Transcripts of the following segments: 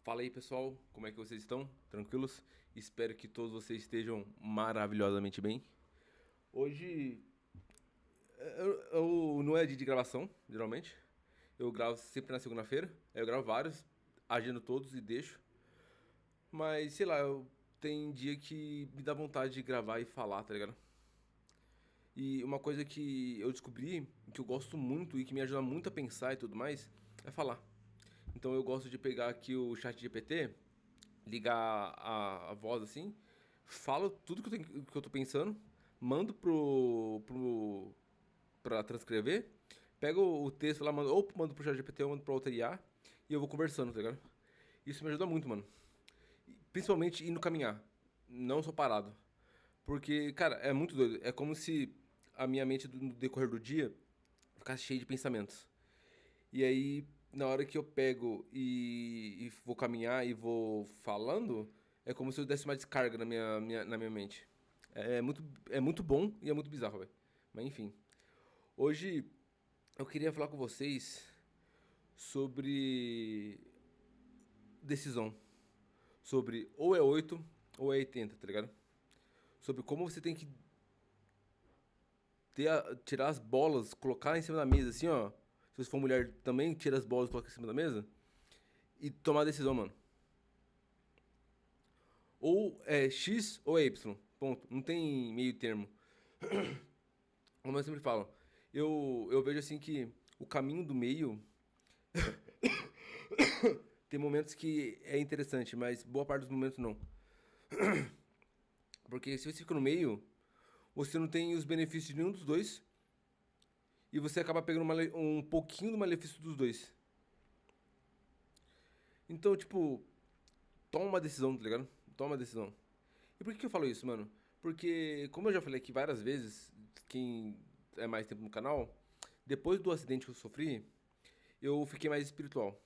Fala aí pessoal, como é que vocês estão? Tranquilos? Espero que todos vocês estejam maravilhosamente bem. Hoje não é dia de gravação, geralmente. Eu gravo sempre na segunda-feira. Eu gravo vários, agendo todos e deixo. Mas sei lá, tem dia que me dá vontade de gravar e falar, tá ligado? E uma coisa que eu descobri, que eu gosto muito e que me ajuda muito a pensar e tudo mais, é falar. Então eu gosto de pegar aqui o chat GPT, ligar a voz assim, falo tudo que eu tô pensando, mando pra transcrever, pego o texto lá, mando, ou mando pro ChatGPT ou mando pra outra IA, e eu vou conversando, tá ligado? Isso me ajuda muito, mano. Principalmente indo caminhar, não só parado. Porque, cara, é muito doido. É como se a minha mente no decorrer do dia ficasse cheia de pensamentos. E aí, na hora que eu pego e vou caminhar e vou falando, é como se eu desse uma descarga na minha mente. É muito bom e é muito bizarro, velho. Mas enfim. Hoje eu queria falar com vocês sobre decisão. Sobre ou é 8 ou é 80, tá ligado? Sobre como você tem que tirar as bolas, colocar em cima da mesa, assim, ó. Se você for mulher também, tira as bolas e coloca em cima da mesa. E tomar a decisão, mano. Ou é X ou é Y. Ponto. Não tem meio termo. Como eu sempre falo. Eu vejo assim que o caminho do meio tem momentos que é interessante, mas boa parte dos momentos não. Porque se você fica no meio, você não tem os benefícios de nenhum dos dois e você acaba pegando um pouquinho do malefício dos dois. Então, tipo, toma uma decisão, tá ligado? Toma uma decisão. E por que eu falo isso, mano? Porque, como eu já falei aqui várias vezes, quem é mais tempo no canal, depois do acidente que eu sofri, eu fiquei mais espiritual.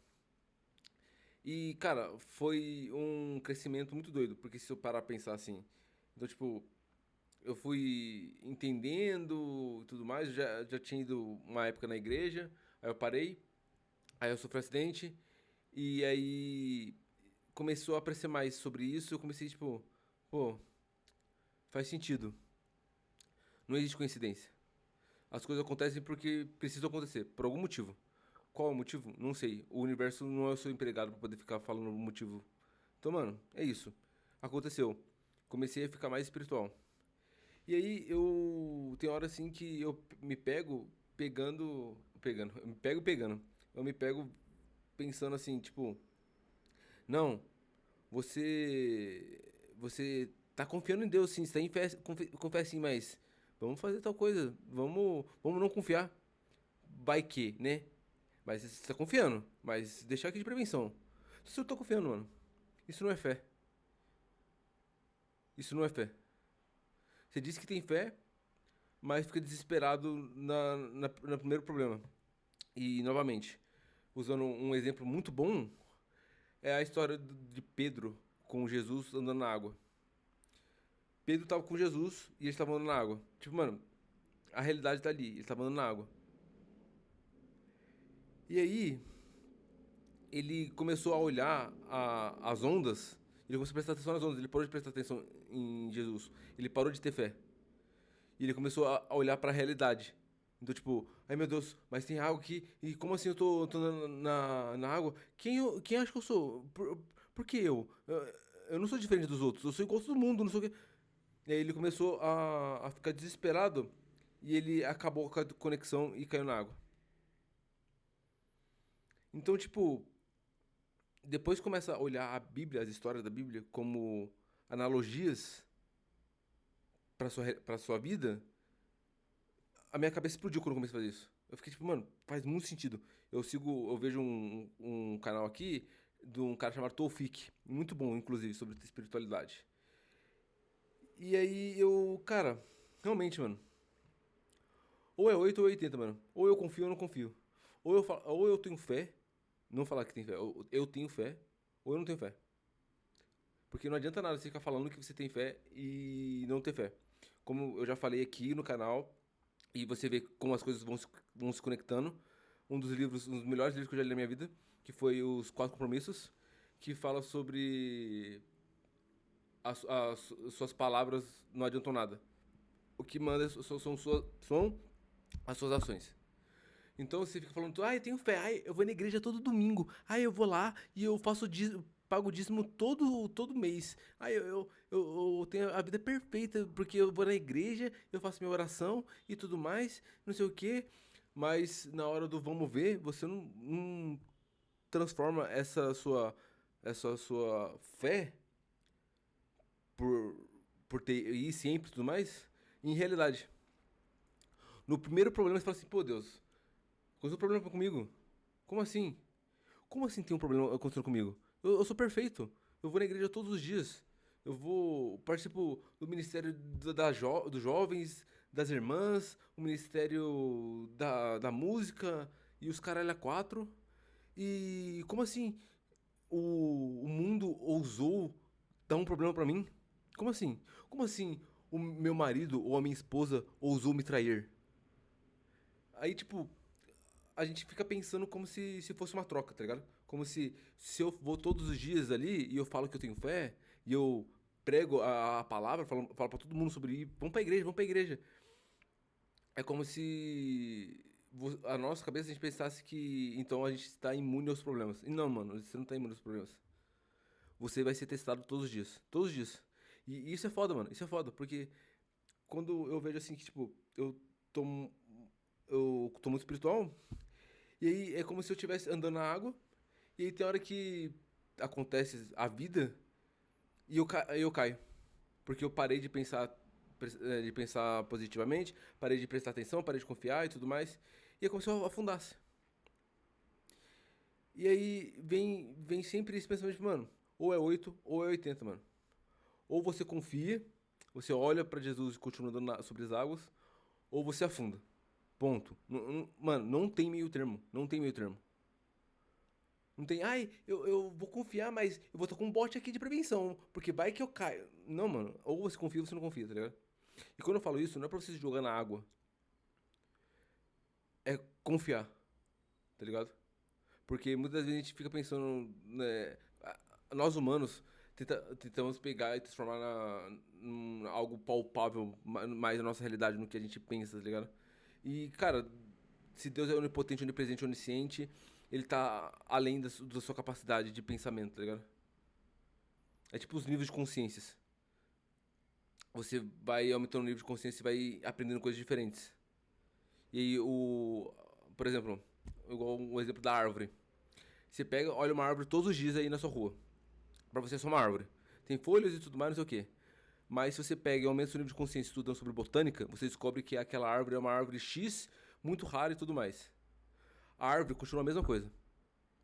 E, cara, foi um crescimento muito doido, porque se eu parar pra pensar assim. Então, tipo, eu fui entendendo e tudo mais, já tinha ido uma época na igreja, aí eu parei, aí eu sofri um acidente, e aí começou a aparecer mais sobre isso, eu comecei, tipo, pô, faz sentido. Não existe coincidência. As coisas acontecem porque precisam acontecer, por algum motivo. Qual é o motivo? Não sei. O universo não é o seu empregado pra poder ficar falando o motivo. Então, mano, é isso. Aconteceu. Comecei a ficar mais espiritual. E aí eu tem hora assim que eu me pego pegando, eu me pego pegando. Eu me pego pensando assim, tipo, não, você tá confiando em Deus sim, você tá em fé, confia sim, mas vamos fazer tal coisa, vamos não confiar. Vai que, né? Mas você tá confiando, mas deixar aqui de prevenção. Se eu tô confiando, mano, isso não é fé. Isso não é fé. Você diz que tem fé, mas fica desesperado no primeiro problema. E, novamente, usando um exemplo muito bom, é a história de Pedro com Jesus andando na água. Pedro tava com Jesus e eles estavam andando na água. Tipo, mano, a realidade tá ali, eles estavam andando na água. E aí, ele começou a olhar as ondas, ele começou a prestar atenção nas ondas, ele parou de prestar atenção em Jesus, ele parou de ter fé. E ele começou a olhar pra realidade. Então, tipo, ai meu Deus, mas tem água aqui, e como assim eu tô na água? Quem acha que eu sou? Por que eu não sou diferente dos outros, eu sou igual a todo mundo, não sei o quê. E aí ele começou a ficar desesperado, e ele acabou com a conexão e caiu na água. Então, tipo, depois começa a olhar a Bíblia, as histórias da Bíblia, como analogias pra sua vida, a minha cabeça explodiu quando eu comecei a fazer isso. Eu fiquei tipo, mano, faz muito sentido. Eu vejo um canal aqui de um cara chamado Tolfik, muito bom, inclusive, sobre espiritualidade. E aí cara, realmente, mano, ou é 8 ou é 80, mano. Ou eu confio ou eu não confio. Ou eu tenho fé, não falar que tem fé, eu tenho fé, ou eu não tenho fé. Porque não adianta nada você ficar falando que você tem fé e não ter fé. Como eu já falei aqui no canal, e você vê como as coisas vão se conectando. Um dos melhores livros que eu já li na minha vida, que foi Os Quatro Compromissos, que fala sobre as suas palavras não adiantam nada. O que manda são as suas ações. Então você fica falando, eu tenho fé, eu vou na igreja todo domingo, eu vou lá e eu faço pago dízimo todo mês. Eu tenho a vida perfeita, porque eu vou na igreja, eu faço minha oração e tudo mais, não sei o quê. Mas na hora do vamos ver, você não transforma essa sua fé por, por ter ir sempre e tudo mais em realidade. No primeiro problema você fala assim, pô Deus, aconteceu um problema comigo. Como assim? Como assim tem um problema acontecendo comigo? Eu sou perfeito. Eu vou na igreja todos os dias. Eu vou participo do ministério dos jovens, das irmãs, o ministério da música e os caralho a quatro. E como assim o mundo ousou dar um problema pra mim? Como assim? Como assim o meu marido ou a minha esposa ousou me trair? Aí, tipo, a gente fica pensando como se fosse uma troca, tá ligado? Como se eu vou todos os dias ali e eu falo que eu tenho fé, e eu prego a palavra, falo pra todo mundo sobre ir, vamos pra igreja, vamos pra igreja. É como se a nossa cabeça a gente pensasse que então a gente está imune aos problemas. E não, mano, você não tá imune aos problemas. Você vai ser testado todos os dias. Todos os dias. E isso é foda, mano. Isso é foda, porque quando eu vejo assim que, tipo, tô, eu tô muito espiritual, e aí é como se eu estivesse andando na água, e aí tem hora que acontece a vida e eu caio. Porque eu parei de pensar positivamente, parei de prestar atenção, parei de confiar e tudo mais. E é como se eu afundasse. E aí vem sempre esse pensamento, mano, ou é 8 ou é 80, mano. Ou você confia, você olha pra Jesus e continua andando sobre as águas, ou você afunda. Ponto. Mano, não tem meio termo. Não tem meio termo. Não tem, eu vou confiar, mas eu vou estar com um bote aqui de prevenção, porque vai que eu caio. Não, mano, ou você confia ou você não confia, tá ligado? E quando eu falo isso, não é pra você se jogar na água, é confiar, tá ligado? Porque muitas vezes a gente fica pensando, né, nós humanos tentamos pegar e transformar algo palpável mais na nossa realidade, no que a gente pensa, tá ligado? E, cara, se Deus é onipotente, onipresente, onisciente, ele tá além da sua capacidade de pensamento, tá ligado? É tipo os níveis de consciências. Você vai aumentando o nível de consciência e vai aprendendo coisas diferentes. E aí, por exemplo, igual o exemplo da árvore. Você pega, olha uma árvore todos os dias aí na sua rua. Pra você é só uma árvore. Tem folhas e tudo mais, não sei o quê. Mas se você pega e aumenta o seu nível de consciência estudando sobre botânica, você descobre que aquela árvore é uma árvore X, muito rara e tudo mais. A árvore continua a mesma coisa.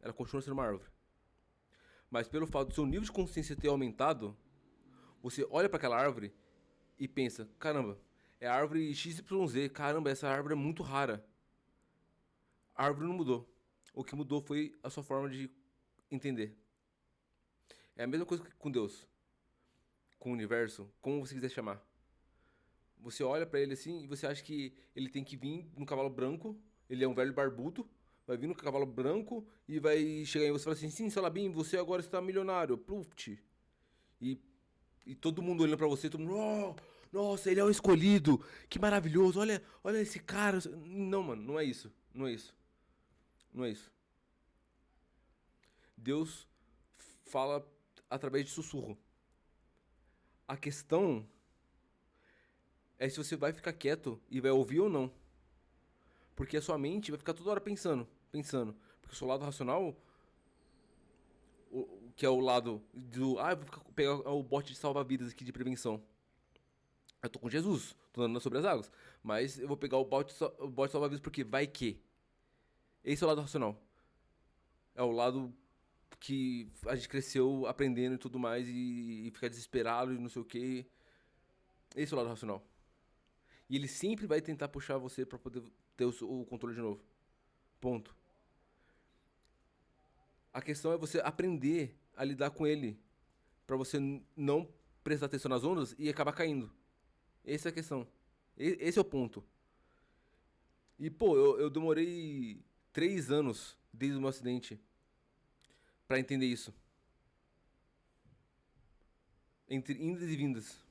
Ela continua sendo uma árvore. Mas pelo fato do seu nível de consciência ter aumentado, você olha para aquela árvore e pensa: caramba, é a árvore XYZ, caramba, essa árvore é muito rara. A árvore não mudou. O que mudou foi a sua forma de entender. É a mesma coisa que com Deus, com o universo, como você quiser chamar. Você olha pra ele assim e você acha que ele tem que vir num cavalo branco, ele é um velho barbudo, vai vir num cavalo branco e vai chegar em você e falar assim: sim, Salabim, você agora está milionário, pluft. E, e todo mundo olhando pra você, todo mundo, oh, nossa, ele é o escolhido, que maravilhoso, olha esse cara. Não, mano, não é isso, não é isso, não é isso. Deus fala através de sussurro. A questão é se você vai ficar quieto e vai ouvir ou não. Porque a sua mente vai ficar toda hora pensando. Porque o seu lado racional, que é o lado do, eu vou pegar o bote de salva-vidas aqui de prevenção. Eu tô com Jesus, tô andando sobre as águas. Mas eu vou pegar o bote de salva-vidas porque vai que. Esse é o lado racional. É o lado que a gente cresceu aprendendo e tudo mais e fica desesperado e não sei o que. Esse é o lado racional. E ele sempre vai tentar puxar você pra poder ter o controle de novo. Ponto. A questão é você aprender a lidar com ele, pra você não prestar atenção nas ondas e acabar caindo. Essa é a questão. Esse é o ponto. E, pô, eu demorei 3 anos desde o meu acidente pra entender isso. entre indas e vindas.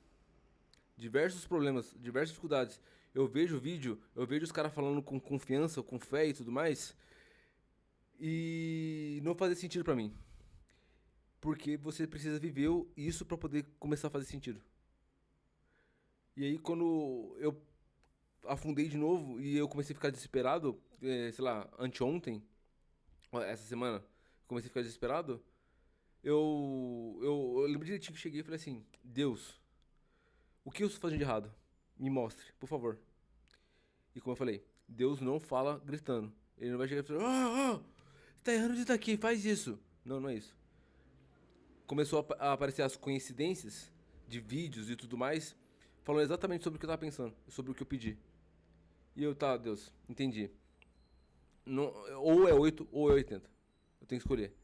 Diversos problemas, diversas dificuldades. Eu vejo o vídeo, eu vejo os caras falando com confiança, com fé e tudo mais, e não fazia sentido pra mim. Porque você precisa viver isso pra poder começar a fazer sentido. E aí quando eu afundei de novo e eu comecei a ficar desesperado, sei lá, anteontem, essa semana, comecei a ficar desesperado, eu lembro direitinho que cheguei e falei assim, Deus, o que eu estou fazendo de errado? Me mostre, por favor. E como eu falei, Deus não fala gritando. Ele não vai chegar e falar, você tá errando de estar aqui, faz isso. Não, não é isso. Começou a aparecer as coincidências de vídeos e tudo mais, falando exatamente sobre o que eu tava pensando, sobre o que eu pedi. E eu, tá, Deus, entendi. Não, ou é 8 ou é 80. Eu tenho que escolher.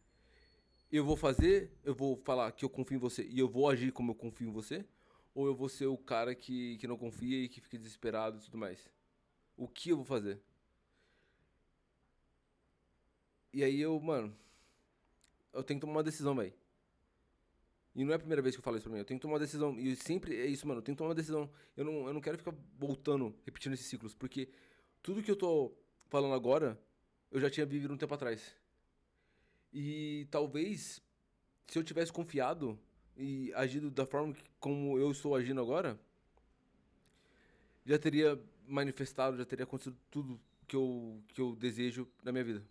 Eu vou fazer, eu vou falar que eu confio em você e eu vou agir como eu confio em você, ou eu vou ser o cara que não confia e que fica desesperado e tudo mais. O que eu vou fazer? E aí eu, mano, eu tenho que tomar uma decisão, velho. E não é a primeira vez que eu falo isso pra mim. Eu tenho que tomar uma decisão. E sempre é isso, mano. Eu tenho que tomar uma decisão. Eu não quero ficar voltando, repetindo esses ciclos. Porque tudo que eu tô falando agora, eu já tinha vivido um tempo atrás. E talvez, se eu tivesse confiado e agido da forma como eu estou agindo agora, já teria manifestado, já teria acontecido tudo que eu desejo na minha vida.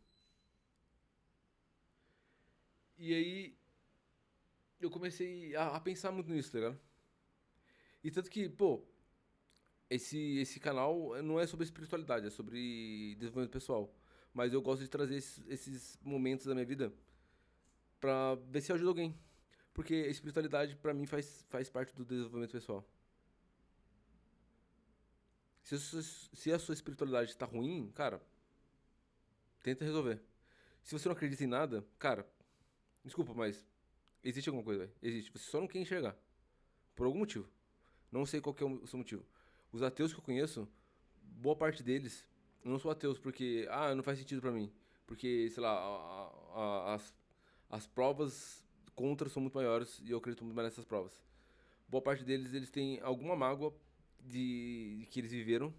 E aí, eu comecei a pensar muito nisso, tá ligado? E tanto que, pô, esse canal não é sobre espiritualidade, é sobre desenvolvimento pessoal. Mas eu gosto de trazer esses momentos da minha vida pra ver se ajuda alguém. Porque a espiritualidade, pra mim, faz parte do desenvolvimento pessoal. Se a sua espiritualidade tá ruim, cara, tenta resolver. Se você não acredita em nada, cara, desculpa, mas existe alguma coisa, velho. Existe. Você só não quer enxergar. Por algum motivo. Não sei qual que é o seu motivo. Os ateus que eu conheço, boa parte deles não são ateus porque, não faz sentido pra mim. Porque, sei lá, as provas contra são muito maiores e eu acredito muito mais nessas provas. Boa parte deles, eles têm alguma mágoa de que eles viveram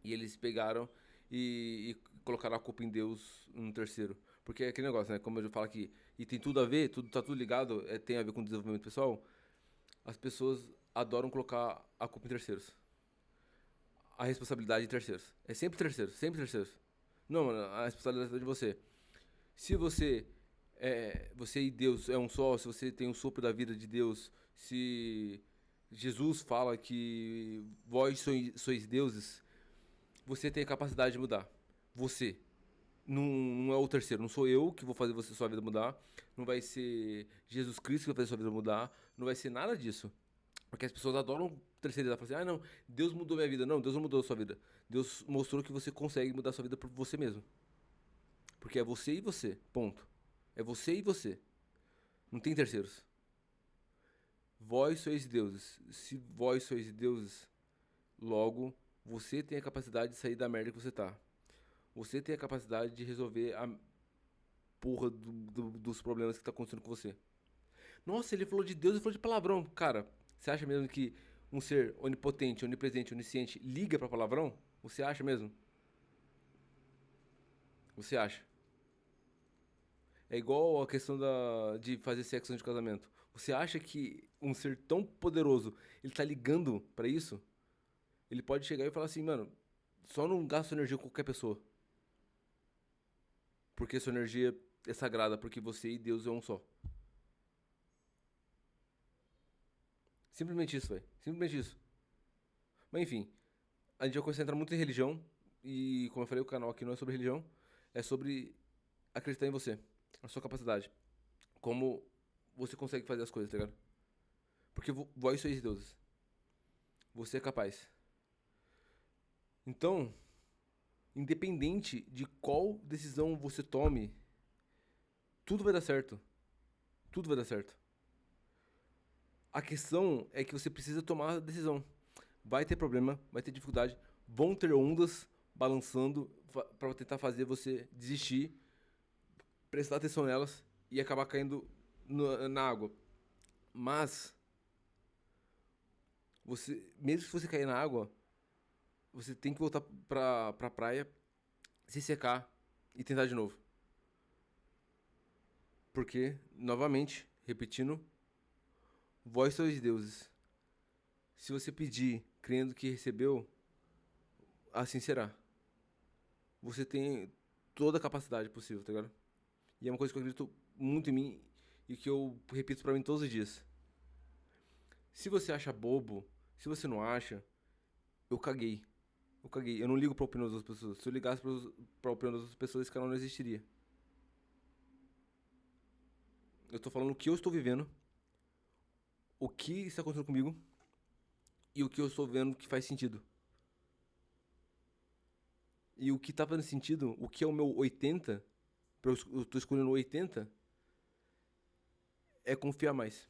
e eles pegaram e colocaram a culpa em Deus no terceiro. Porque é aquele negócio, né? Como eu já falo aqui, e tem tudo a ver, tá tudo ligado, tem a ver com desenvolvimento pessoal. As pessoas adoram colocar a culpa em terceiros. A responsabilidade em terceiros. É sempre terceiros, sempre terceiros. Não, mano, a responsabilidade é de você. Se você e Deus é um só, se você tem um sopro da vida de Deus, se Jesus fala que vós sois deuses, você tem a capacidade de mudar. Você. Não é o terceiro, não sou eu que vou fazer sua vida mudar, não vai ser Jesus Cristo que vai fazer sua vida mudar, não vai ser nada disso. Porque as pessoas adoram terceirizar, falam assim, não, Deus mudou minha vida. Não, Deus não mudou a sua vida. Deus mostrou que você consegue mudar a sua vida por você mesmo. Porque é você e você, ponto. É você e você. Não tem terceiros. Vós sois deuses. Se vós sois deuses, logo você tem a capacidade de sair da merda que você tá. Você tem a capacidade de resolver a porra dos problemas que tá acontecendo com você. Nossa, ele falou de Deus e falou de palavrão. Cara, você acha mesmo que um ser onipotente, onipresente, onisciente liga pra palavrão? Você acha mesmo? Você acha? É igual a questão de fazer sexo antes de casamento. Você acha que um ser tão poderoso, ele tá ligando pra isso? Ele pode chegar e falar assim, mano, só não gasta energia com qualquer pessoa. Porque sua energia é sagrada, porque você e Deus é um só. Simplesmente isso, velho. Simplesmente isso. Mas enfim, a gente vai concentrar muito em religião. E como eu falei, o canal aqui não é sobre religião. É sobre acreditar em você. A sua capacidade. Como você consegue fazer as coisas, tá ligado? Porque vós sois deuses. Você é capaz. Então, independente de qual decisão você tome, tudo vai dar certo. Tudo vai dar certo. A questão é que você precisa tomar a decisão. Vai ter problema, vai ter dificuldade, vão ter ondas balançando para tentar fazer você desistir, prestar atenção nelas e acabar caindo na água. Mas Mesmo se você cair na água, você tem que voltar pra praia, se secar e tentar de novo. Porque, novamente, repetindo, vós sois deuses. Se você pedir crendo que recebeu, assim será. Você tem toda a capacidade possível, tá ligado? E é uma coisa que eu acredito muito em mim e que eu repito pra mim todos os dias. Se você acha bobo, se você não acha, eu caguei. Eu caguei. Eu não ligo pra opinião das outras pessoas. Se eu ligasse pra opinião das outras pessoas, esse canal não existiria. Eu tô falando o que eu estou vivendo, o que está acontecendo comigo e o que eu estou vendo que faz sentido. E o que tá fazendo sentido, o que é o meu 80, eu tô escolhendo 80, é confiar mais.